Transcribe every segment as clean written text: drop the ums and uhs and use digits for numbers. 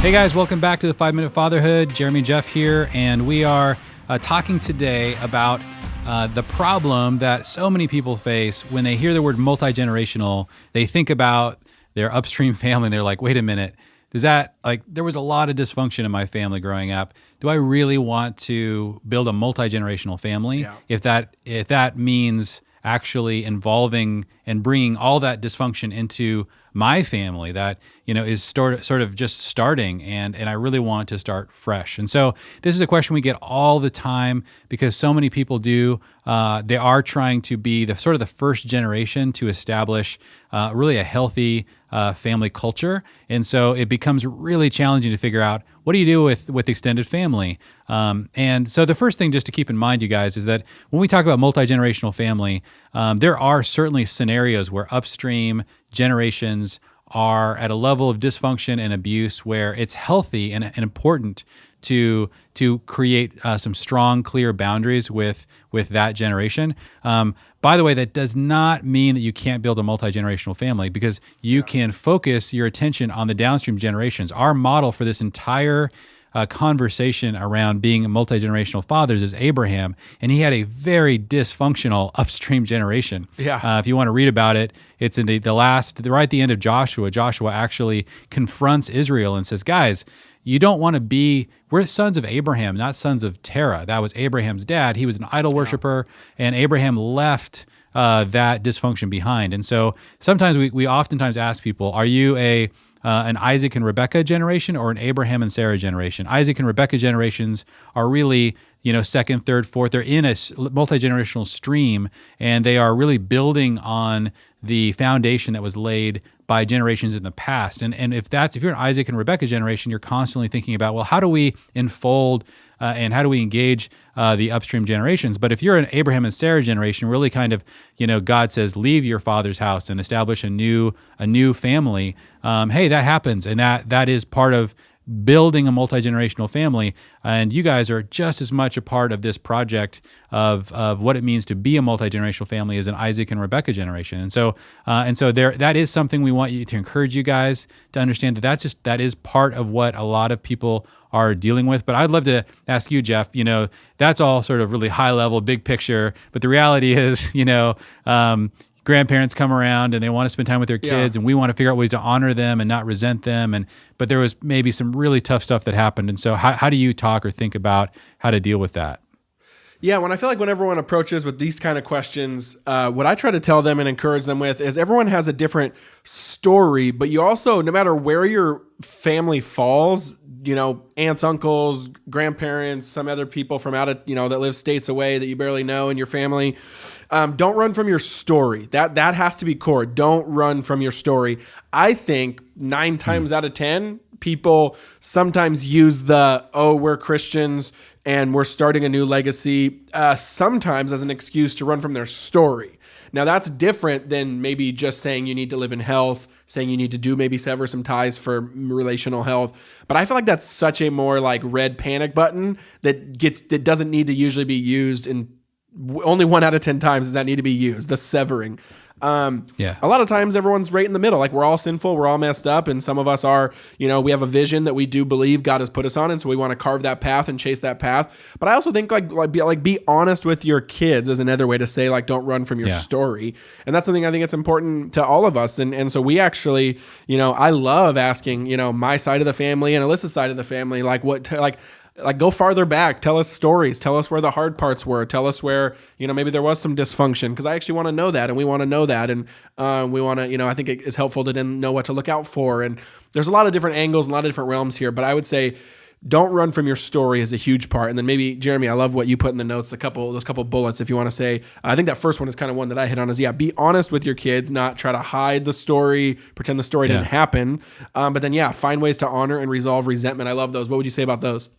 Hey guys, welcome back to the 5-Minute Fatherhood. Jeremy and Jeff here, and we are talking today about the problem that so many people face when they hear the word multi-generational. They think about their upstream family, and they're like, wait a minute, there was a lot of dysfunction in my family growing up. Do I really want to build a multi-generational family? Yeah. If that means actually involving and bringing all that dysfunction into my family that, is sort of just starting, and I really want to start fresh. And so this is a question we get all the time because so many people they are trying to be the sort of the first generation to establish really a healthy family culture. And so it becomes really challenging to figure out, what do you do with extended family? And so the first thing just to keep in mind, you guys, is that when we talk about multi-generational family, there are certainly scenarios where upstream generations are at a level of dysfunction and abuse where it's healthy and important to create some strong, clear boundaries with that generation. By the way, that does not mean that you can't build a multi-generational family, because you can focus your attention on the downstream generations. Our model for this entire conversation around being multi-generational fathers is Abraham, and he had a very dysfunctional upstream generation. Yeah. If you want to read about it, it's in right at the end of Joshua. Joshua actually confronts Israel and says, guys, you don't want to we're sons of Abraham, not sons of Terah. That was Abraham's dad. He was an idol worshiper, and Abraham left that dysfunction behind. And so sometimes we oftentimes ask people, are you an Isaac and Rebekah generation or an Abraham and Sarah generation? Isaac and Rebekah generations are really, second, third, fourth. They're in a multi-generational stream, and they are really building on the foundation that was laid by generations in the past. And if you're an Isaac and Rebekah generation, you're constantly thinking about, well, how do we enfold and how do we engage the upstream generations? But if you're an Abraham and Sarah generation, really kind of, God says, leave your father's house and establish a new family. Hey, that happens, and that is part of building a multi-generational family. And you guys are just as much a part of this project of what it means to be a multi-generational family as an Isaac and Rebekah generation. And so that is something we want you to encourage you guys to understand, that is part of what a lot of people are dealing with. But I'd love to ask you, Jeff, that's all sort of really high level, big picture. But the reality is, grandparents come around and they want to spend time with their kids, and we want to figure out ways to honor them and not resent them. But there was maybe some really tough stuff that happened. And so how do you talk or think about how to deal with that? Yeah, when everyone approaches with these kind of questions, what I try to tell them and encourage them with is everyone has a different story, but you also, no matter where your family falls, aunts, uncles, grandparents, some other people from out of, that live states away that you barely know in your family, don't run from your story. That has to be core. Don't run from your story. I think 9 times out of 10, people sometimes use we're Christians and we're starting a new legacy, sometimes as an excuse to run from their story. Now, that's different than maybe just saying you need to live in health, saying you need to maybe sever some ties for relational health. But I feel like that's such a more like red panic button that doesn't need to usually be used, in only 1 out of 10 times does that need to be used, the severing. A lot of times everyone's right in the middle. Like, we're all sinful, we're all messed up, and some of us are, we have a vision that we do believe God has put us on, and so we want to carve that path and chase that path. But I also think be honest with your kids is another way to say, like, don't run from your story. And that's something I think it's important to all of us. And so we actually, I love asking, my side of the family and Alyssa's side of the family, go farther back. Tell us stories. Tell us where the hard parts were. Tell us where, maybe there was some dysfunction, because I actually want to know that, and we want to know that. And we want to, I think it's helpful to then know what to look out for. And there's a lot of different angles and a lot of different realms here, but I would say don't run from your story is a huge part. And then maybe, Jeremy, I love what you put in the notes, those couple bullets, if you want to say. I think that first one is kind of one that I hit on, is be honest with your kids, not try to hide the story, pretend the story didn't happen. But then, find ways to honor and resolve resentment. I love those. What would you say about those?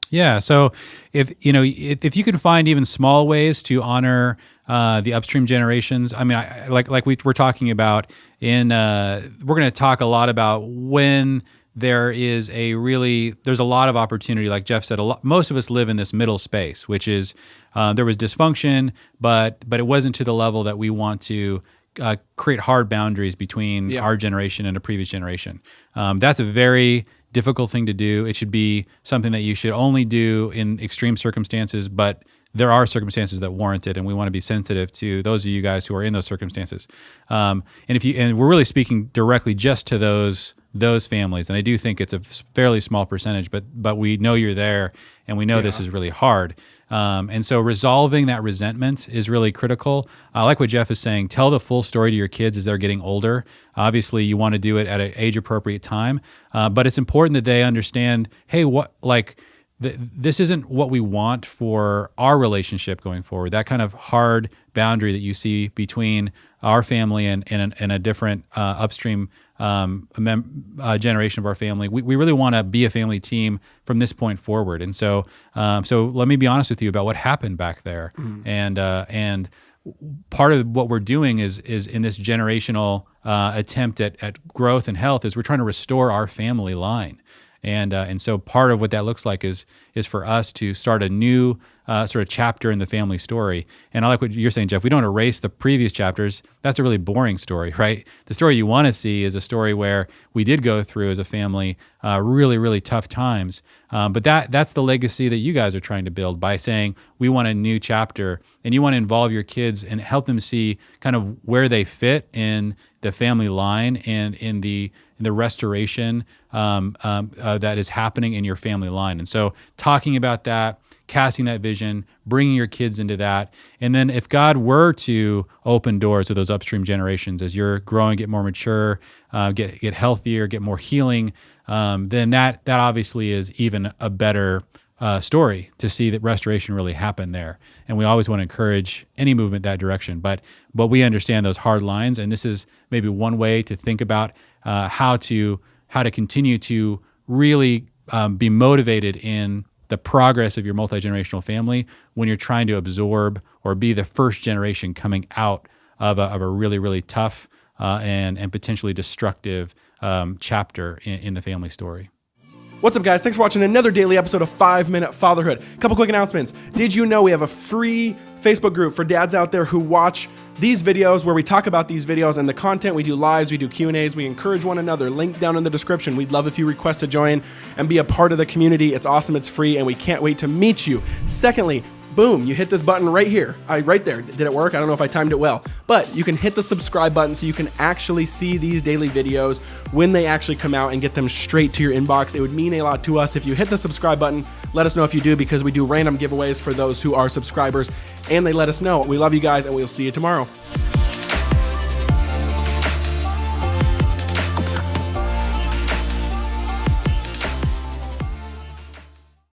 Yeah. So if you can find even small ways to honor the upstream generations, I mean, like we're talking about we're going to talk a lot about when there's a lot of opportunity. Like Jeff said, most of us live in this middle space, which is there was dysfunction, but it wasn't to the level that we want to create hard boundaries between our generation and a previous generation. That's a very difficult thing to do. It should be something that you should only do in extreme circumstances, but there are circumstances that warrant it, and we want to be sensitive to those of you guys who are in those circumstances. And we're really speaking directly just to those families, and I do think it's a fairly small percentage, but we know you're there, and we know this is really hard. And so resolving that resentment is really critical. I like what Jeff is saying. Tell the full story to your kids as they're getting older. Obviously, you want to do it at an age-appropriate time, but it's important that they understand, hey, this isn't what we want for our relationship going forward. That kind of hard boundary that you see between our family and a different upstream generation of our family. We really want to be a family team from this point forward. And so let me be honest with you about what happened back there. And part of what we're doing is in this generational attempt at growth and health is we're trying to restore our family line. And so part of what that looks like is for us to start a new sort of chapter in the family story. And I like what you're saying, Jeff. We don't erase the previous chapters. That's a really boring story, right? The story you want to see is a story where we did go through as a family really, really tough times. But that's the legacy that you guys are trying to build by saying we want a new chapter, and you want to involve your kids and help them see kind of where they fit in the family line and in the restoration that is happening in your family line. And so talking about that, casting that vision, bringing your kids into that. And then if God were to open doors to those upstream generations as you're growing, get more mature, get healthier, get more healing, then that obviously is even a better story to see that restoration really happened there. And we always want to encourage any movement that direction. But we understand those hard lines, and this is maybe one way to think about how to continue to really be motivated in the progress of your multi-generational family when you're trying to absorb or be the first generation coming out of a really, really tough and potentially destructive chapter in the family story. What's up, guys? Thanks for watching another daily episode of 5-Minute Fatherhood. Couple quick announcements. Did you know we have a free Facebook group for dads out there who watch these videos where we talk about these videos and the content? We do lives, we do Q&As, we encourage one another. Link down in the description. We'd love if you request to join and be a part of the community. It's awesome, it's free, and we can't wait to meet you. Secondly, boom, you hit this button right here, right there. Did it work? I don't know if I timed it well, but you can hit the subscribe button so you can actually see these daily videos when they actually come out and get them straight to your inbox. It would mean a lot to us if you hit the subscribe button. Let us know if you do, because we do random giveaways for those who are subscribers, and they let us know. We love you guys, and we'll see you tomorrow.